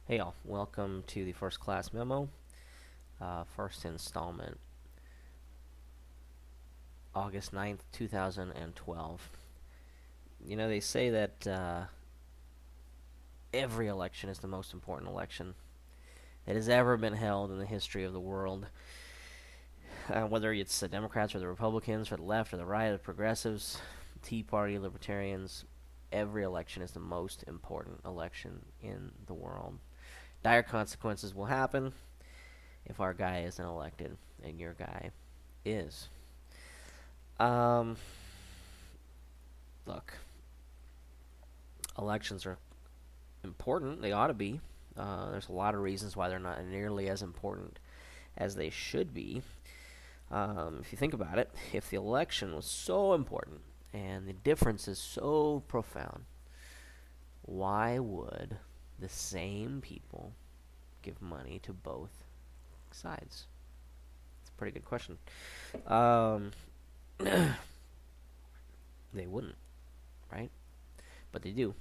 Hey all, welcome to the First Class Memo, first installment, August 9th, 2012. They say that every election is the most important election that has ever been held in the history of the world. Whether it's the Democrats or the Republicans, or the left or the right, or the progressives, Tea Party, Libertarians, every election is the most important election in the world. Dire consequences will happen if our guy isn't elected, and your guy is. Um, Look, elections are important. They ought to be. There's a lot of reasons why they're not nearly as important as they should be. If you think about it, if the election was so important and the difference is so profound, why would the same people give money to both sides? It's a pretty good question. Um, they wouldn't, right? But they do.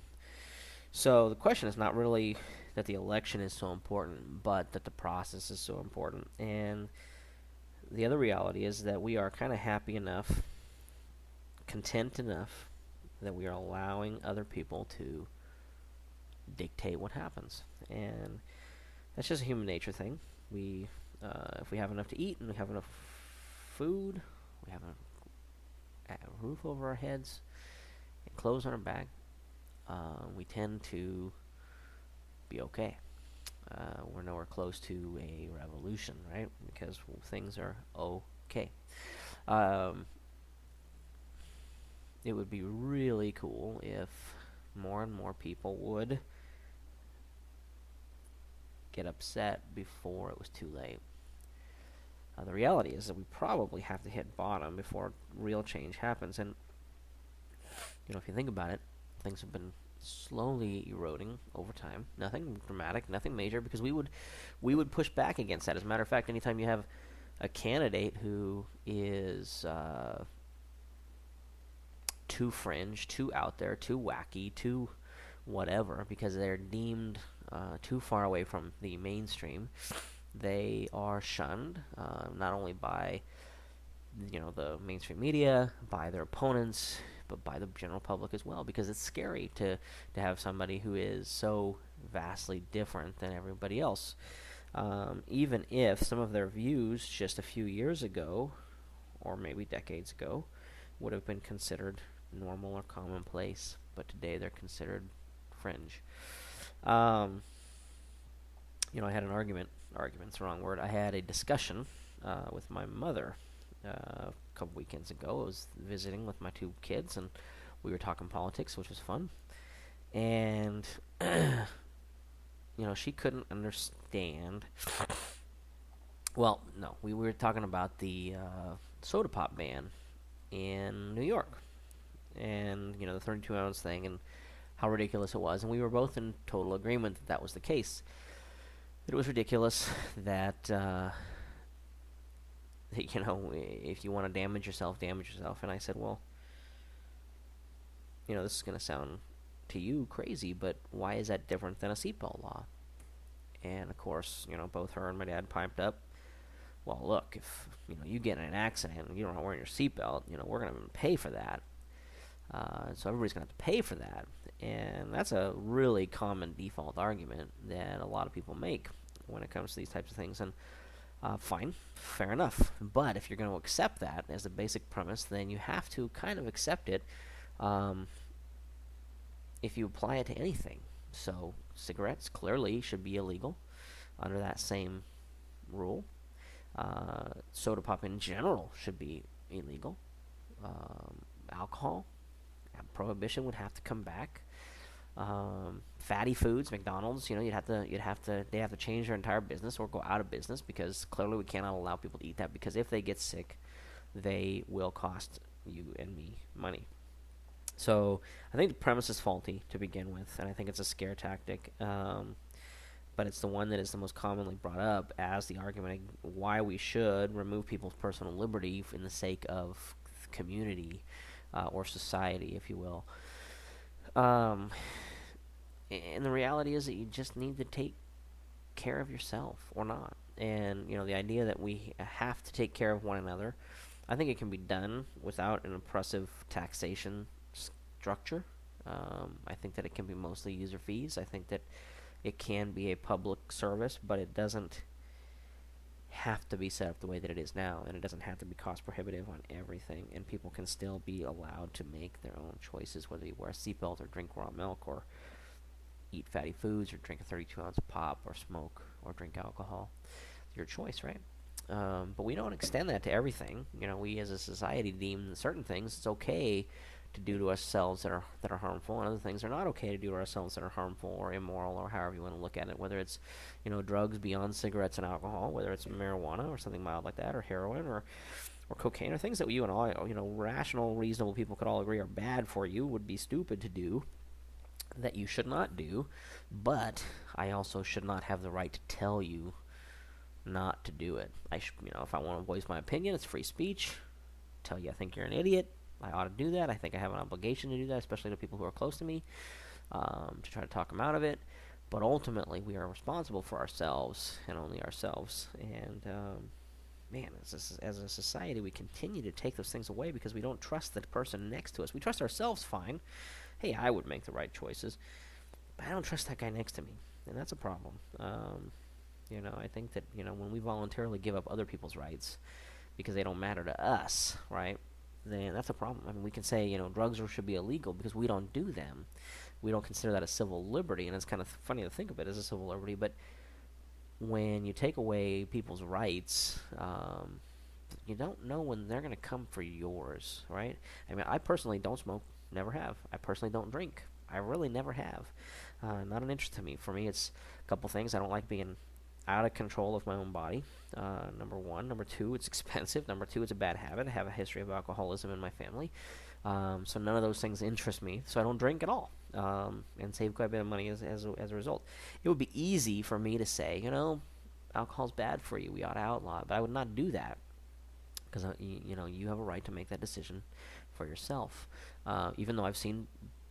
So the question is not really that the election is so important, but that the process is so important. And the other reality is that we are kind of happy enough, content enough, that we are allowing other people to dictate what happens. And that's just a human nature thing. If we have enough to eat and we have enough food, we have a roof over our heads and clothes on our back, we tend to be okay. We're nowhere close to a revolution, right? Because things are okay. Um, it would be really cool if more and more people would get upset before it was too late. The reality is that we probably have to hit bottom before real change happens. And, if you think about it, things have been slowly eroding over time. Nothing dramatic, nothing major, because we would push back against that. As a matter of fact, anytime you have a candidate who is too fringe, too out there, too wacky, too whatever, because they're deemed too far away from the mainstream, they are shunned, not only by the mainstream media, by their opponents, but by the general public as well, because it's scary to have somebody who is so vastly different than everybody else. Even if some of their views just a few years ago, or maybe decades ago, would have been considered normal or commonplace, but today they're considered fringe. Um, I had an argument. Argument's the wrong word. I had a discussion with my mother a couple weekends ago. I was visiting with my two kids, and we were talking politics, which was fun. And she couldn't understand. Well, no, we were talking about the soda pop ban in New York, and the 32 ounce thing, and how ridiculous it was. And we were both in total agreement that that was the case. It was ridiculous that if you want to damage yourself, damage yourself. And I said, well, this is going to sound to you crazy, but why is that different than a seatbelt law? And of course, both her and my dad piped up. Well, look, if you get in an accident and you don't wear your seatbelt, we're going to pay for that. So everybody's going to have to pay for that. And that's a really common default argument that a lot of people make when it comes to these types of things. And fine, fair enough. But if you're going to accept that as a basic premise, then you have to kind of accept it if you apply it to anything. So cigarettes clearly should be illegal under that same rule. Soda pop in general should be illegal. Alcohol prohibition would have to come back. Fatty foods, McDonald's, they have to change their entire business or go out of business, because clearly we cannot allow people to eat that, because if they get sick, they will cost you and me money. So I think the premise is faulty to begin with, and I think it's a scare tactic. But it's the one that is the most commonly brought up as the argument why we should remove people's personal liberty in the sake of community or society, if you will. And the reality is that you just need to take care of yourself or not. And the idea that we have to take care of one another, I think it can be done without an oppressive taxation structure. I think that it can be mostly user fees. I think that it can be a public service, but it doesn't have to be set up the way that it is now, and it doesn't have to be cost prohibitive on everything, and people can still be allowed to make their own choices, whether you wear a seatbelt or drink raw milk or eat fatty foods or drink a 32-ounce pop or smoke or drink alcohol. It's your choice, right? But we don't extend that to everything. We as a society deem certain things it's okay to do to ourselves that are harmful, and other things are not okay to do to ourselves that are harmful or immoral, or however you want to look at it. Whether it's drugs beyond cigarettes and alcohol, whether it's marijuana or something mild like that, or heroin or cocaine, or things that you and all rational, reasonable people could all agree are bad for you, would be stupid to do, that you should not do. But I also should not have the right to tell you not to do it. If I want to voice my opinion, it's free speech. Tell you I think you're an idiot, I ought to do that. I think I have an obligation to do that, especially to people who are close to me, to try to talk them out of it. But ultimately, we are responsible for ourselves and only ourselves. And man, as a society, we continue to take those things away because we don't trust the person next to us. We trust ourselves fine. Hey, I would make the right choices, but I don't trust that guy next to me, and that's a problem. I think that when we voluntarily give up other people's rights because they don't matter to us, right? Then that's a problem. I mean, we can say drugs should be illegal because we don't do them. We don't consider that a civil liberty, and it's kind of funny to think of it as a civil liberty. But when you take away people's rights, you don't know when they're going to come for yours, right? I mean, I personally don't smoke, never have. I personally don't drink. I really never have. Not an interest to me. For me, it's a couple things. I don't like being out of control of my own body. Number one. Number two, it's expensive. Number two, it's a bad habit. I have a history of alcoholism in my family. So none of those things interest me. So I don't drink at all, and save quite a bit of money as a result. It would be easy for me to say, alcohol's bad for you. We ought to outlaw it. But I would not do that because, you have a right to make that decision for yourself. Even though I've seen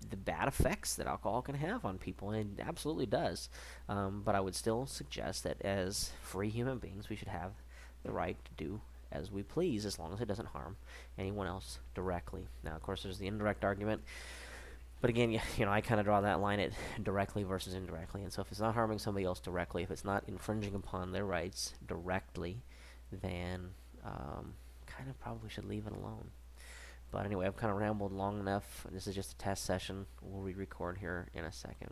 the bad effects that alcohol can have on people, and it absolutely does. But I would still suggest that as free human beings, we should have the right to do as we please, as long as it doesn't harm anyone else directly. Now, of course, there's the indirect argument. But again, I kind of draw that line at directly versus indirectly. And so if it's not harming somebody else directly, if it's not infringing upon their rights directly, then kind of probably should leave it alone. But anyway, I've kind of rambled long enough. This is just a test session. We'll re-record here in a second.